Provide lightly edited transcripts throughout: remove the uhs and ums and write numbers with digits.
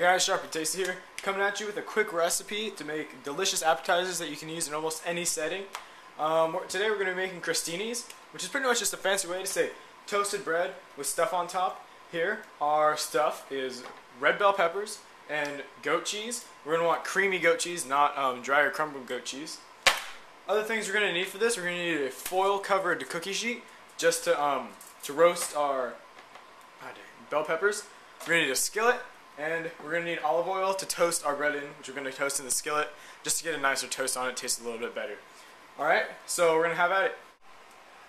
guys, sharpandtasty here, coming at you with a quick recipe to make delicious appetizers that you can use in almost any setting. Today we're going to be making crostinis, which is pretty much just a fancy way to say toasted bread with stuff on top. Here, our stuff is red bell peppers and goat cheese. We're going to want creamy goat cheese, not dry or crumbled goat cheese. Other things we're going to need for this, we're going to need a foil covered cookie sheet just to roast our bell peppers. We're going to need a skillet, and we're going to need olive oil to toast our bread in, which we're going to toast in the skillet just to get a nicer toast on it, taste a little bit better. Alright, so we're going to have at it.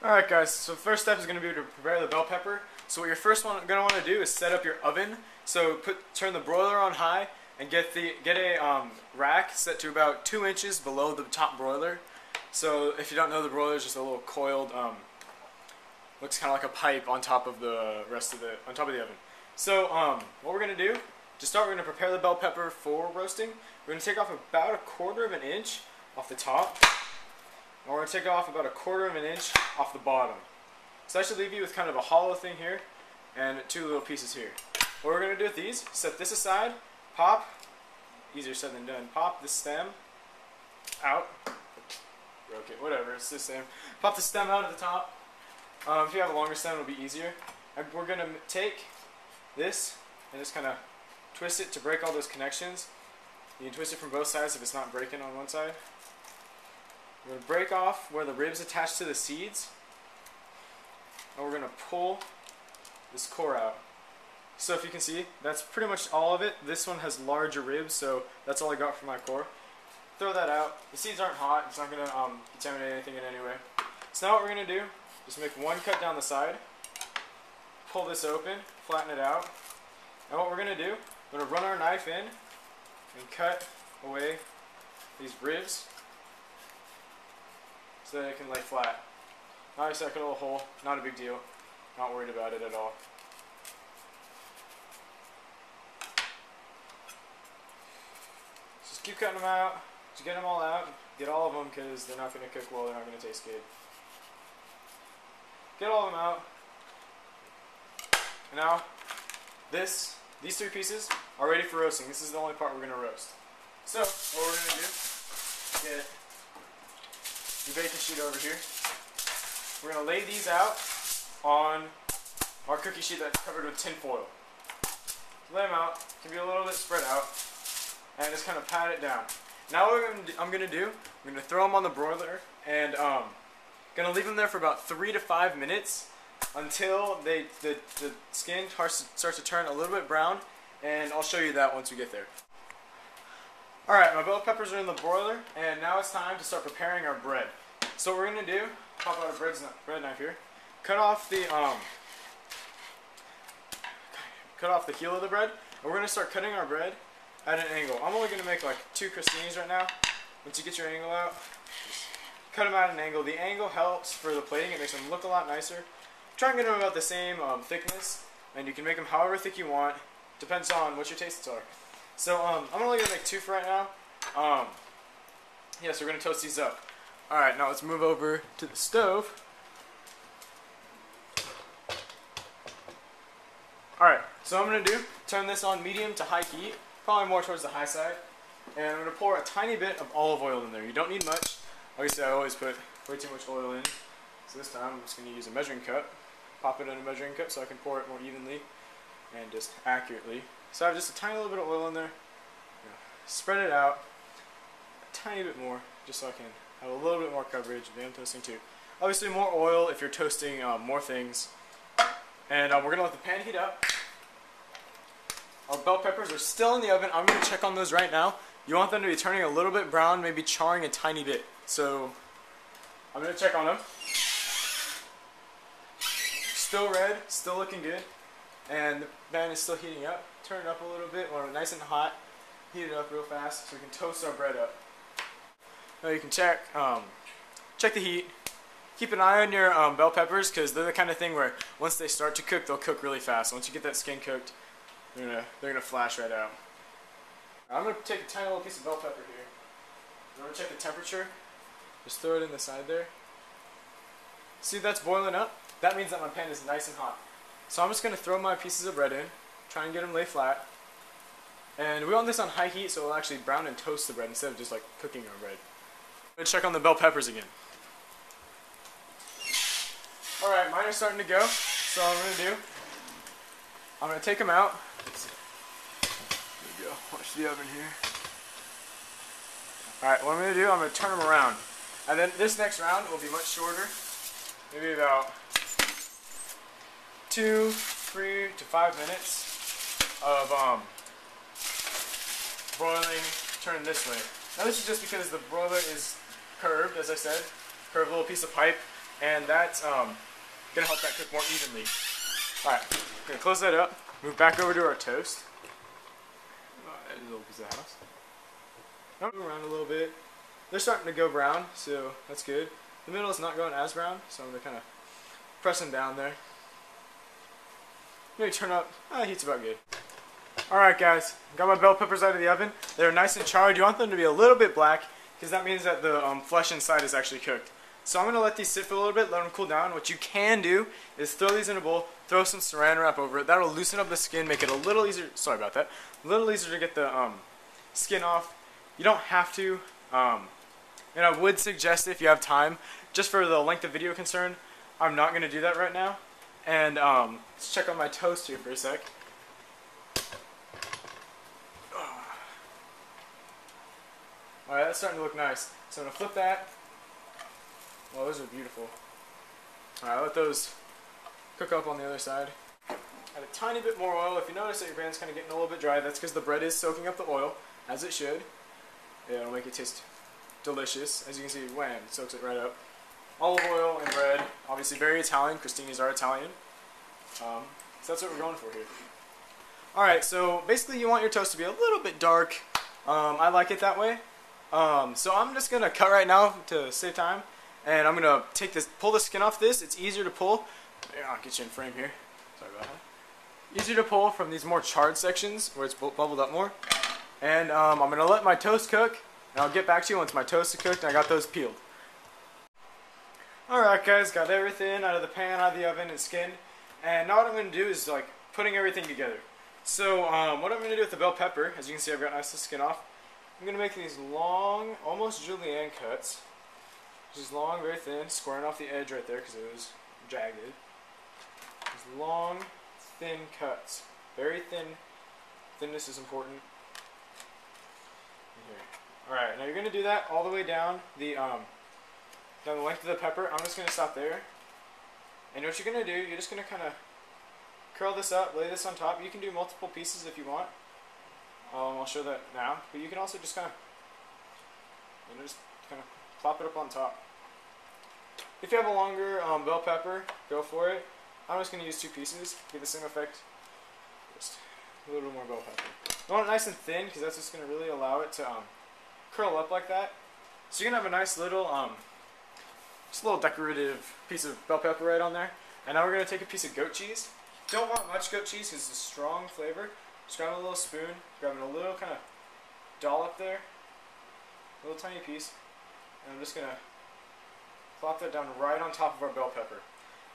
Alright guys, so the first step is going to be to prepare the bell pepper. So what you're first going to want to do is set up your oven. So turn the broiler on high and get a rack set to about 2 inches below the top broiler. So if you don't know, the broiler is just a little coiled, looks kind of like a pipe on top of the oven. So what we're going to do, to start, we're going to prepare the bell pepper for roasting. We're going to take off about 1/4 inch off the top, and we're going to take off about 1/4 inch off the bottom. So that should leave you with kind of a hollow thing here and 2 little pieces here. What we're going to do with these, set this aside, pop, easier said than done, pop the stem out, broke it, whatever, it's the same. Pop the stem out at the top. If you have a longer stem, it'll be easier. And we're going to take this and just kind of twist it to break all those connections. You can twist it from both sides if it's not breaking on one side. We're going to break off where the ribs attach to the seeds, and we're going to pull this core out. So if you can see, that's pretty much all of it. This one has larger ribs, so that's all I got for my core. Throw that out. The seeds aren't hot, it's not going to contaminate anything in any way. So now what we're going to do, just make one cut down the side, pull this open, flatten it out, and what we're going to do, we're going to run our knife in and cut away these ribs so that it can lay flat. Obviously I cut a little hole, not a big deal, not worried about it at all. Just keep cutting them out, just get them all out, get all of them because they're not going to cook well, they're not going to taste good. Get all of them out. And now, these 3 pieces are ready for roasting. This is the only part we're going to roast. So, what we're going to do, get your baking sheet over here. We're going to lay these out on our cookie sheet that's covered with tin foil. Lay them out, can be a little bit spread out, and just kind of pat it down. Now what I'm going to do, I'm going to throw them on the broiler, and going to leave them there for about 3 to 5 minutes until the skin starts to turn a little bit brown, and I'll show you that once we get there. Alright, my bell peppers are in the broiler, and now it's time to start preparing our bread. So what we're going to do, pop out a bread knife here, cut off the heel of the bread, and we're going to start cutting our bread at an angle. I'm only going to make like 2 crostinis right now. Once you get your angle out, just cut them at an angle. The angle helps for the plating, it makes them look a lot nicer. Try and get them about the same thickness, and you can make them however thick you want. Depends on what your tastes are. So I'm only going to make 2 for right now. Yeah, so we're going to toast these up. Alright, now let's move over to the stove. Alright, so what I'm going to do, turn this on medium to high heat, probably more towards the high side. And I'm going to pour a tiny bit of olive oil in there. You don't need much. Obviously I always put way too much oil in. So this time I'm just going to use a measuring cup. Pop it in a measuring cup so I can pour it more evenly and just accurately. So I have just a tiny little bit of oil in there. Spread it out a tiny bit more just so I can have a little bit more coverage of I'm toasting too. Obviously more oil if you're toasting more things. And we're going to let the pan heat up. Our bell peppers are still in the oven. I'm going to check on those right now. You want them to be turning a little bit brown, maybe charring a tiny bit. So I'm going to check on them. Still red, still looking good, and the pan is still heating up. Turn it up a little bit when it's nice and hot. Heat it up real fast so we can toast our bread up. Now you can check the heat. Keep an eye on your bell peppers because they're the kind of thing where once they start to cook, they'll cook really fast. Once you get that skin cooked, they're gonna flash right out. I'm gonna take a tiny little piece of bell pepper here. I'm gonna check the temperature. Just throw it in the side there. See, that's boiling up. That means that my pan is nice and hot. So I'm just going to throw my pieces of bread in, try and get them lay flat. And we want this on high heat so it'll actually brown and toast the bread instead of just like cooking our bread. Let's check on the bell peppers again. Alright, mine are starting to go. So what I'm going to do, I'm going to take them out. There we go. Watch the oven here. Alright, what I'm going to do, I'm going to turn them around. And then this next round will be much shorter. Maybe about 2, 3 to 5 minutes of broiling, turning this way. Now this is just because the broiler is curved, as I said, curved little piece of pipe, and that's gonna help that cook more evenly. Alright, gonna close that up, move back over to our toast. Add a little piece of house. Move around a little bit. They're starting to go brown, so that's good. The middle is not going as brown, so I'm gonna kind of press them down there. Maybe turn up. Heat's about good. Alright guys, got my bell peppers out of the oven. They're nice and charred. You want them to be a little bit black because that means that the flesh inside is actually cooked. So I'm going to let these sit for a little bit, let them cool down. What you can do is throw these in a bowl, throw some saran wrap over it. That'll loosen up the skin, make it a little easier, sorry about that, a little easier to get the skin off. You don't have to, and I would suggest if you have time, just for the length of video concern, I'm not going to do that right now. And let's check on my toast here for a sec. Alright, that's starting to look nice. So I'm going to flip that. Well, those are beautiful. Alright, let those cook up on the other side. Add a tiny bit more oil. If you notice that your pan's kind of getting a little bit dry, that's because the bread is soaking up the oil, as it should. Yeah, it'll make it taste delicious. As you can see, wham, it soaks it right up. Olive oil and bread, obviously very Italian. Crostini's are Italian. So that's what we're going for here. Alright, so basically you want your toast to be a little bit dark. I like it that way. So I'm just going to cut right now to save time. And I'm going to take this, pull the skin off this. It's easier to pull. Here, I'll get you in frame here. Sorry about that. Easier to pull from these more charred sections where it's bubbled up more. And I'm going to let my toast cook. And I'll get back to you once my toast is cooked and I got those peeled. Alright guys, got everything out of the pan, out of the oven, and skinned. And now what I'm going to do is like putting everything together. So what I'm going to do with the bell pepper, as you can see I've got nice skin off. I'm going to make these long, almost julienne cuts. Just long, very thin, squaring off the edge right there because it was jagged. These long, thin cuts. Very thin. Thinness is important. Alright, now you're going to do that all the way down the length of the pepper. I'm just going to stop there. And what you're going to do, you're just going to kind of curl this up, lay this on top. You can do multiple pieces if you want. I'll show that now. But you can also just kind of, just kind of plop it up on top. If you have a longer bell pepper, go for it. I'm just going to use 2 pieces, get the same effect. Just a little bit more bell pepper. You want it nice and thin because that's just going to really allow it to curl up like that. So you're going to have a nice little, just a little decorative piece of bell pepper right on there. And now we're going to take a piece of goat cheese. Don't want much goat cheese because it's a strong flavor. Just grab a little spoon, grabbing a little kind of dollop there, a little tiny piece, and I'm just going to plop that down right on top of our bell pepper.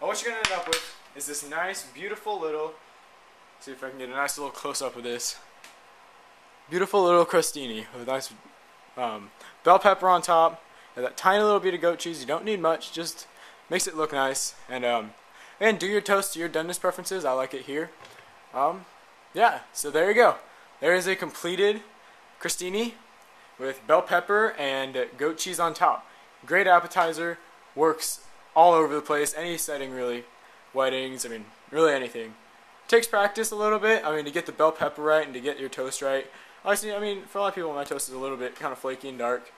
Now what you're going to end up with is this nice, beautiful little, see if I can get a nice little close-up of this, beautiful little crostini with a nice bell pepper on top, and that tiny little bit of goat cheese. You don't need much, just makes it look nice. And do your toast to your doneness preferences. I like it here. Yeah, so there you go. There is a completed crostini with bell pepper and goat cheese on top. Great appetizer, works all over the place, any setting really. Weddings, I mean, really anything. Takes practice a little bit, I mean, to get the bell pepper right and to get your toast right. Honestly, I mean, for a lot of people, my toast is a little bit kind of flaky and dark,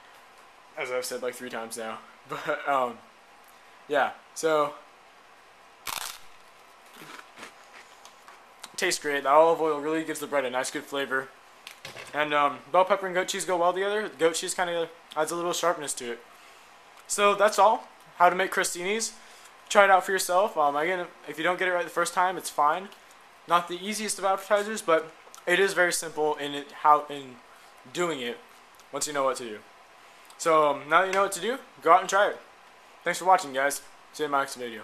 as I've said like 3 times now. But, yeah, so tastes great. The olive oil really gives the bread a nice good flavor. And bell pepper and goat cheese go well together. The goat cheese kind of adds a little sharpness to it. So that's all. How to make crostinis. Try it out for yourself. Again, if you don't get it right the first time, it's fine. Not the easiest of appetizers, but it is very simple in doing it once you know what to do. So now that you know what to do, go out and try it. Thanks for watching, guys. See you in my next video.